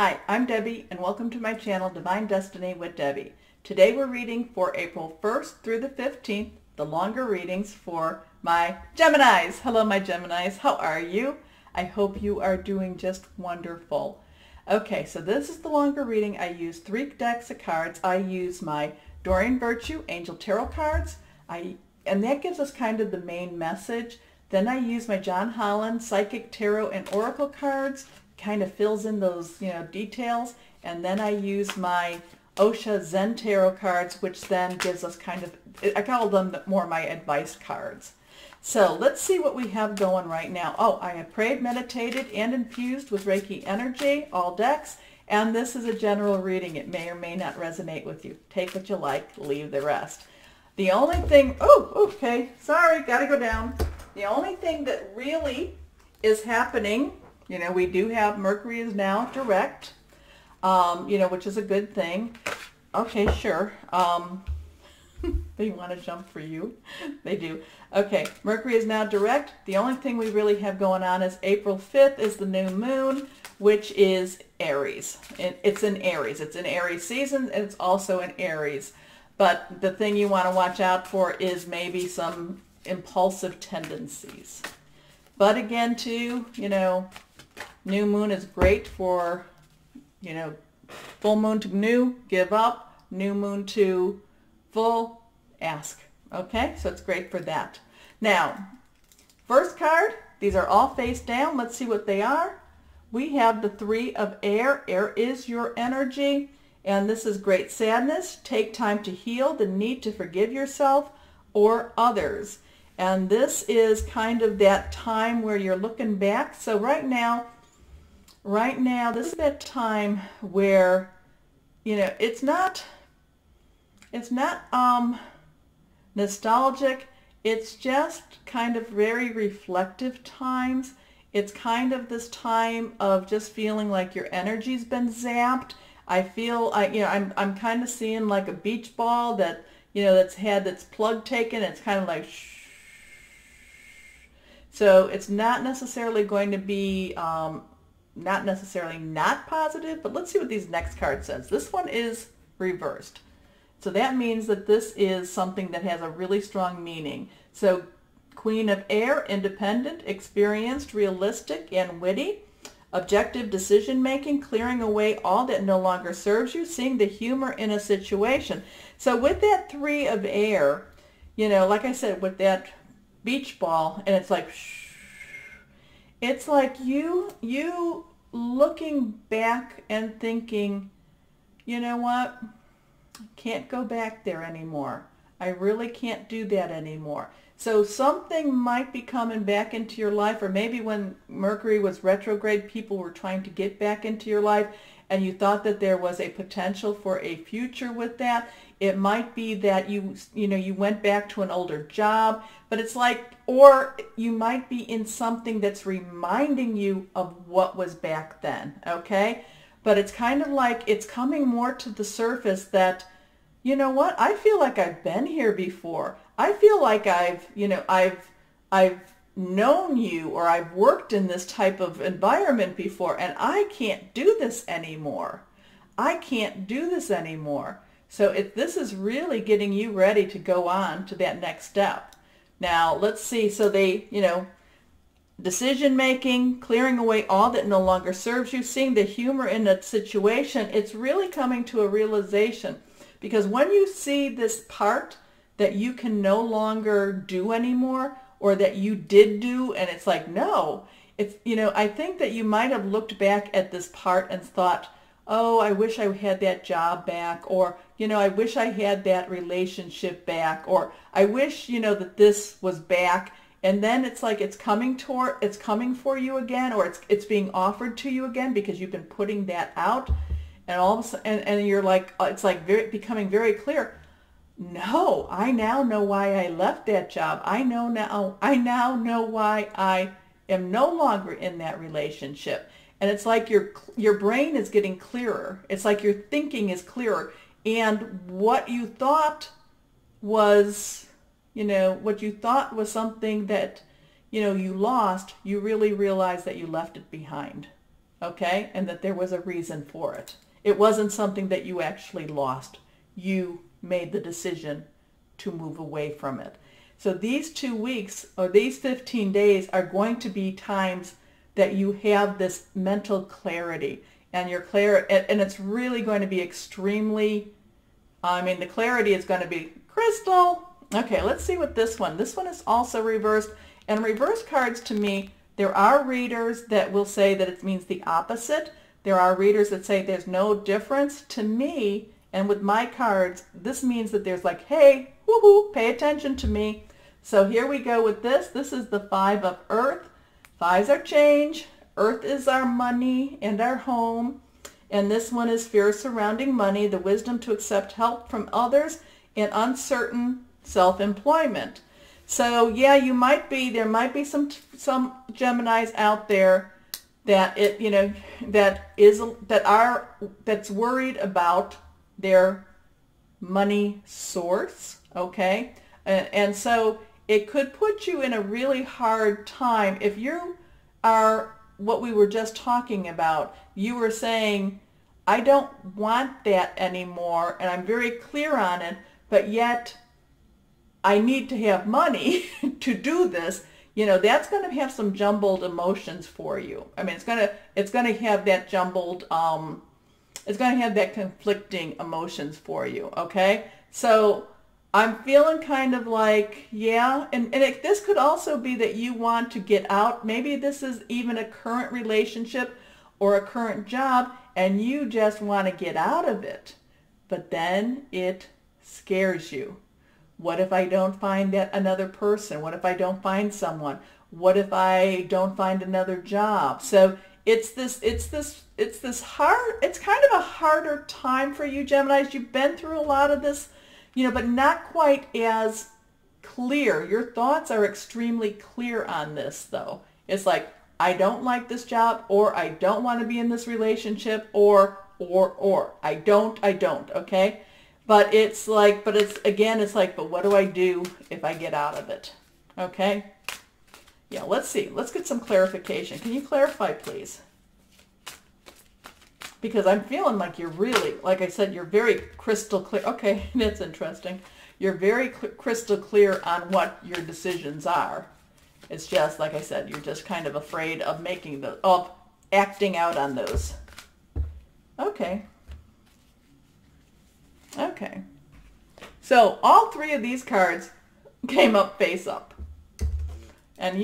Hi, I'm Debbie and welcome to my channel Divine Destiny with Debbie. Today we're reading for April 1st through the 15th, the longer readings for my Geminis. Hello my Geminis, how are you? I hope you are doing just wonderful. Okay, so this is the longer reading. I use 3 decks of cards. I use my Doreen Virtue Angel Tarot cards, and that gives us kind of the main message. Then I use my John Holland Psychic Tarot and Oracle cards, kind of fills in those, details. And then I use my Osha Zen Tarot cards, which then gives us kind of, I call them more my advice cards. So let's see what we have going right now. Oh, I have prayed, meditated, and infused with Reiki energy, all decks. And this is a general reading. It may or may not resonate with you. Take what you like, leave the rest. The only thing, okay, sorry, gotta go down. The only thing that really is happening, we do have Mercury is now direct, which is a good thing. Okay, sure. They want to jump for you. They do. Okay, Mercury is now direct. The only thing we really have going on is April 5th is the new moon, which is Aries. It's in Aries. It's in Aries season, and it's also in Aries. But the thing you want to watch out for is maybe some impulsive tendencies. But again, too, new moon is great for, full moon to new, give up, new moon to full, ask. Okay, so it's great for that. Now, first card, these are all face down. Let's see what they are. We have the 3 of air. Air is your energy, and this is great sadness. Take time to heal, the need to forgive yourself or others. And this is kind of that time where you're looking back. So right now, this is that time where, it's not nostalgic. It's just kind of very reflective times. It's kind of this time of just feeling like your energy's been zapped. I feel, I'm kind of seeing like a beach ball that, that's had its plug taken. It's kind of like shh. So it's not necessarily going to be, not necessarily not positive, but let's see what these next card says. This one is reversed. So that means that this is something that has a really strong meaning. So Queen of Air, independent, experienced, realistic, and witty. Objective decision making, clearing away all that no longer serves you, seeing the humor in a situation. So with that 3 of air, like I said, with that beach ball, and it's like shh, it's like you looking back and thinking, you know what, I can't go back there anymore. I really can't do that anymore. So something might be coming back into your life, or maybe when Mercury was retrograde, people were trying to get back into your life, and you thought that there was a potential for a future with that. It might be that you went back to an older job, but it's like, or you might be in something that's reminding you of what was back then, okay? But it's kind of like it's coming more to the surface that, you know what, I feel like I've been here before. I feel like I've known you, or I've worked in this type of environment before, and I can't do this anymore. I can't do this anymore. So this is really getting you ready to go on to that next step. Now, let's see. So they, decision making, clearing away all that no longer serves you, seeing the humor in a situation. It's really coming to a realization, because when you see this part that you can no longer do anymore, or that you did do, and it's like, no, it's, I think that you might have looked back at this part and thought, oh, I wish I had that job back, or, I wish I had that relationship back, or I wish, that this was back. And then it's like it's coming for you again, or it's being offered to you again, because you've been putting that out, and all of a sudden, and you're like, it's like becoming very clear. No, I now know why I left that job. I now know why I am no longer in that relationship. And it's like your brain is getting clearer. It's like your thinking is clearer. And what you thought was, something that, you lost, you really realize that you left it behind. okay? And that there was a reason for it. It wasn't something that you actually lost. You made the decision to move away from it. So these 2 weeks or these 15 days are going to be times that you have this mental clarity, and and it's really going to be extremely, the clarity is going to be crystal. Okay, let's see what this one is also reversed. And reverse cards, to me, there are readers that will say that it means the opposite. There are readers that say there's no difference. To me, and with my cards, this means that there's like, hey, woohoo, pay attention to me. So here we go with this. This is the 5 of Earth. 5s are change. Earth is our money and our home. And this one is fear surrounding money, the wisdom to accept help from others, and uncertain self-employment. So yeah, there might be some Geminis out there that that's worried about their money source, okay? And so it could put you in a really hard time if you are what we were just talking about. You were saying, I don't want that anymore, and I'm very clear on it, but yet I need to have money to do this. That's going to have some jumbled emotions for you. It's going to have that jumbled, it's going to have that conflicting emotions for you, okay? So I'm feeling kind of like, yeah, and this could also be that you want to get out. Maybe this is even a current relationship or a current job, and you just want to get out of it. But then it scares you. What if I don't find another person? What if I don't find someone? What if I don't find another job? So it's kind of a harder time for you, Geminis. You've been through a lot of this, but not quite as clear. Your thoughts are extremely clear on this, though. It's like, I don't like this job, or I don't want to be in this relationship, or I don't, okay? But it's like, but what do I do if I get out of it? Okay? Yeah, let's see. Let's get some clarification. Can you clarify, please? Because I'm feeling like you're really, like I said, you're very crystal clear. Okay, that's interesting. You're very crystal clear on what your decisions are. It's just, like I said, you're just kind of afraid of acting out on those. Okay. Okay. So all 3 of these cards came up face up. And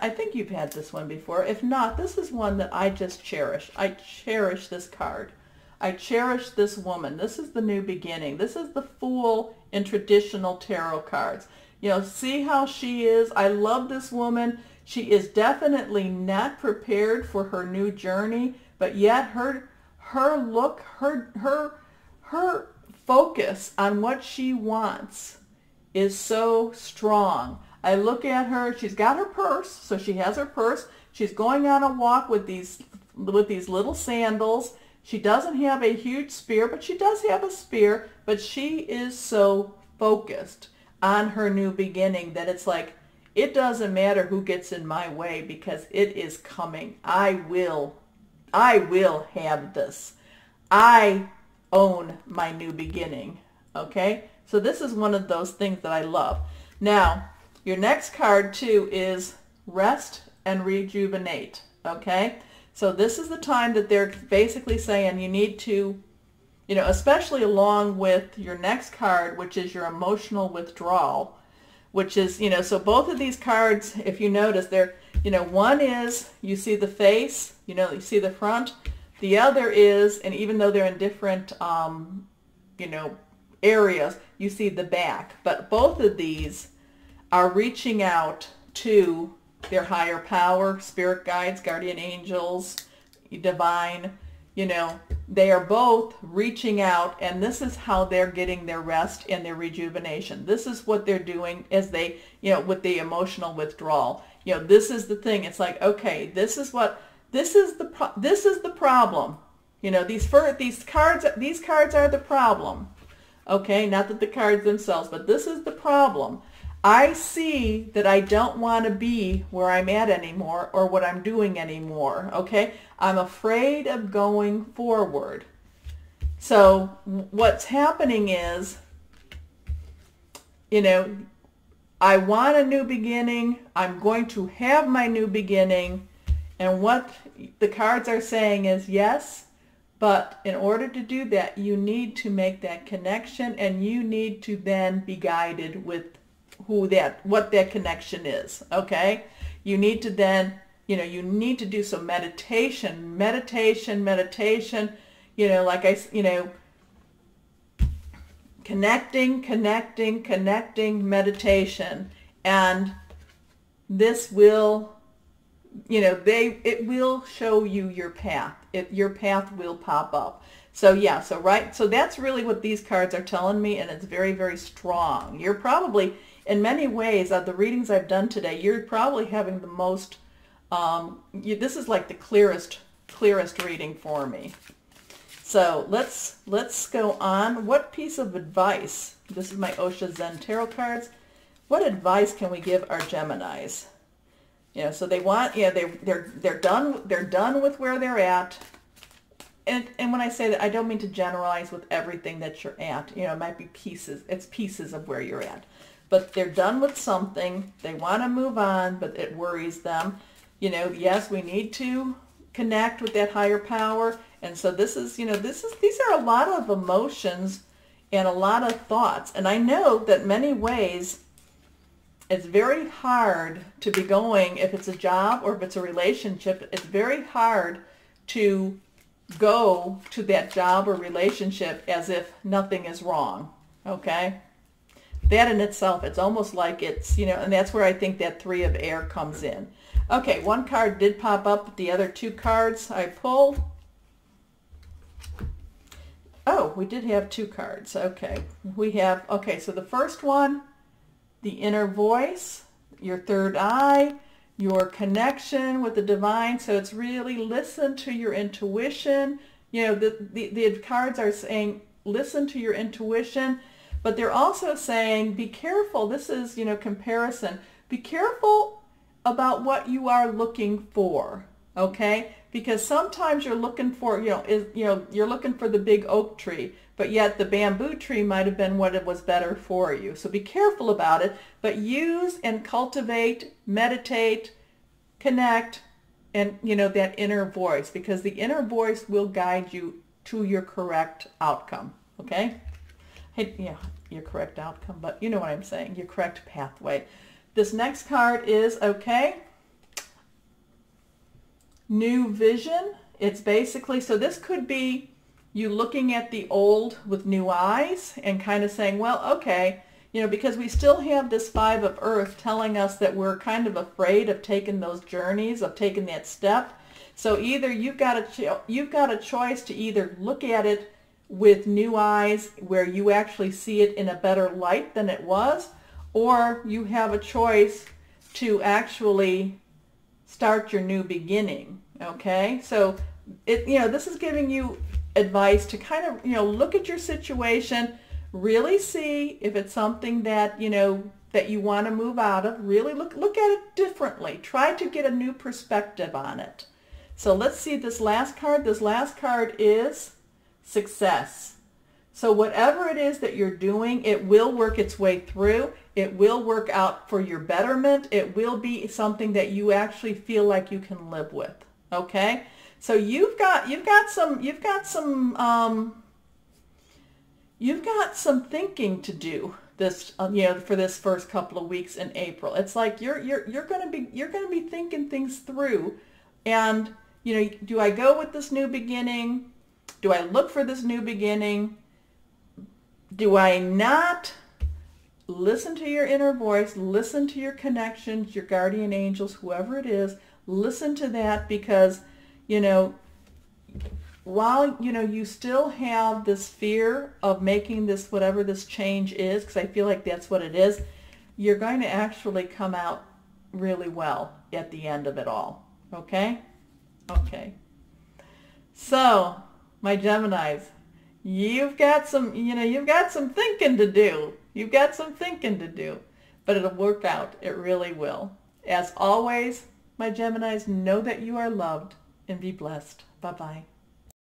I think you've had this one before. If not, this is one that I just cherish. I cherish this card. I cherish this woman. This is the new beginning. This is the Fool in traditional tarot cards. See how she is? I love this woman. She is definitely not prepared for her new journey, but yet her look, her focus on what she wants is so strong. I look at her, she's got her purse, so she has her purse. She's going on a walk with these little sandals. She doesn't have a huge spear, but she does have a spear, but she is so focused on her new beginning that it's like, it doesn't matter who gets in my way because it is coming. I will have this. I own my new beginning, okay? So this is one of those things that I love. Now, your next card, too, is Rest and Rejuvenate, okay? So this is the time that they're basically saying you need to, especially along with your next card, which is your emotional withdrawal, which is, so both of these cards, if you notice, they're, one is, you see the face, you see the front. The other is, and even though they're in different, areas, you see the back. But both of these are reaching out to their higher power, spirit guides, guardian angels, divine, they are both reaching out, and this is how they're getting their rest and their rejuvenation. This is what they're doing as they, with the emotional withdrawal. This is the thing. It's like, okay, this is the problem. These cards are the problem. Okay, not that the cards themselves, but this is the problem. I see that I don't want to be where I'm at anymore or what I'm doing anymore, okay? I'm afraid of going forward. So what's happening is, you know, I want a new beginning. I'm going to have my new beginning. And what the cards are saying is yes, but in order to do that, you need to make that connection, and you need to then be guided with what that connection is, okay? You need to then, you know, you need to do some meditation, connecting, meditation, and this will, it will show you your path. Your path will pop up. So yeah, so that's really what these cards are telling me, and it's very, very strong. You're probably, in many ways, of the readings I've done today, you're probably having the most, this is like the clearest reading for me. So let's go on. What piece of advice, this is my Osha Zen Tarot cards, what advice can we give our Geminis? So they want, they're done with where they're at. And when I say that, I don't mean to generalize with everything that you're at. It might be pieces. It's pieces of where you're at. But they're done with something. They want to move on, but it worries them. Yes, we need to connect with that higher power. And so this is, these are a lot of emotions and a lot of thoughts. And I know that many ways it's very hard to be going, if it's a job or if it's a relationship, it's very hard to go to that job or relationship as if nothing is wrong, okay? That in itself, it's almost like it's, and that's where I think that Three of Air comes in. Okay, one card did pop up, but the other two cards I pulled. Oh, we did have two cards. Okay, okay, so the first one, the inner voice, your third eye, your connection with the divine. So it's really listen to your intuition. The cards are saying listen to your intuition, but they're also saying be careful. This is, comparison. Be careful about what you are looking for, okay? Because sometimes you're looking for, you're looking for the big oak tree, but yet the bamboo tree might have been what it was better for you. So be careful about it, but use and cultivate, meditate, connect, and that inner voice, because the inner voice will guide you to your correct outcome, okay? Hey, yeah, your correct outcome, but you know what I'm saying, your correct pathway. This next card is, okay, new vision. It's basically, so this could be you looking at the old with new eyes and kind of saying, well, okay, because we still have this Five of Earth telling us that we're kind of afraid of taking those journeys, of taking that step. So either you've got a choice to either look at it with new eyes where you actually see it in a better light than it was, or you have a choice to actually start your new beginning, okay? So this is giving you advice to kind of, look at your situation, really see if it's something that, that you want to move out of. Really look at it differently. Try to get a new perspective on it. So let's see this last card. This last card is success. So whatever it is that you're doing, it will work its way through. It will work out for your betterment. It will be something that you actually feel like you can live with. Okay? So you've got some thinking to do this, for this first couple of weeks in April. It's like you're going to be thinking things through, and do I go with this new beginning? Do I look for this new beginning? Do I not? Listen to your inner voice, listen to your connections, your guardian angels, whoever it is. Listen to that, because while you still have this fear of making this, whatever this change is, because I feel like that's what it is, you're going to actually come out really well at the end of it all. Okay? Okay. So, my Geminis, you've got some thinking to do. You've got some thinking to do. but it'll work out. It really will. As always, my Geminis, know that you are loved and be blessed. Bye-bye.